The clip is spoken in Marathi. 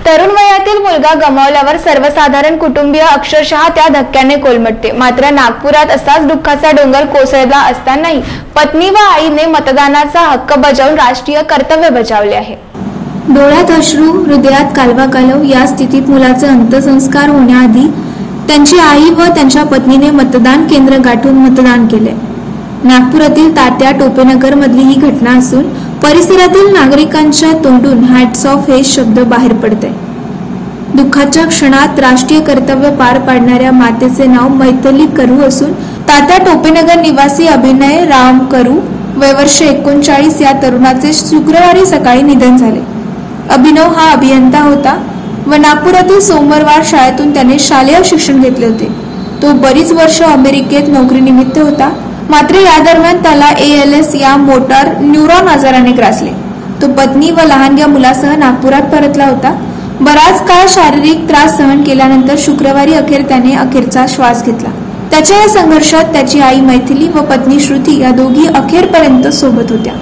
तरुण वयातील मुलगा गमावल्यावर सर्वसाधारण कुटुंबीय अक्षरशः त्या धक्क्याने कोलमडते। मात्र नागपुरात असाच दुःखाचा डोंगर कोसळला असतानाही पत्नी व आईने मतदानाचा हक्क बजावून राष्ट्रीय कर्तव्य बजावले आहे। डोळ्यात अश्रू, हृदयात कालवाकालव या स्थितीत मुलाचे अंत्यसंस्कार होण्याआधी त्यांची आई व त्यांच्या पत्नीने मतदान केंद्र गाठून मतदान केले। नागपुरातील तात्या टोपेनगर मधली ही घटना असून परिसरातील नागरिकांच्या तोंडून हॅट्स ऑफ हे शब्द बाहेर पडते। दुःखाच्या क्षणात राष्ट्रीय कर्तव्य पार पाडणाऱ्या मातेचे नाव मैथिली करू असून तात्या टोपेनगर निवासी अभिनय राम करू वय वर्ष 39 या तरुणाचे शुक्रवारी सकाळी निधन झाले। अभिनव हा अभियंता होता व नागपुरातील सोमवार शाळेतून त्याने शालेय शिक्षण घेतले होते। तो बरीच वर्ष अमेरिकेत नोकरीनिमित्त होता, मात्र या दरम्यान त्याला ALS या मोटार न्यूरॉन आजाराने ग्रासले। तो पत्नी व लहानग्या मुलासह नागपुरात परतला होता। बराच काळ शारीरिक त्रास सहन केल्यानंतर शुक्रवारी अखेर त्याने अखेरचा श्वास घेतला। त्याच्या या संघर्षात त्याची आई मैथिली व पत्नी श्रुती या दोघी अखेरपर्यंत सोबत होत्या।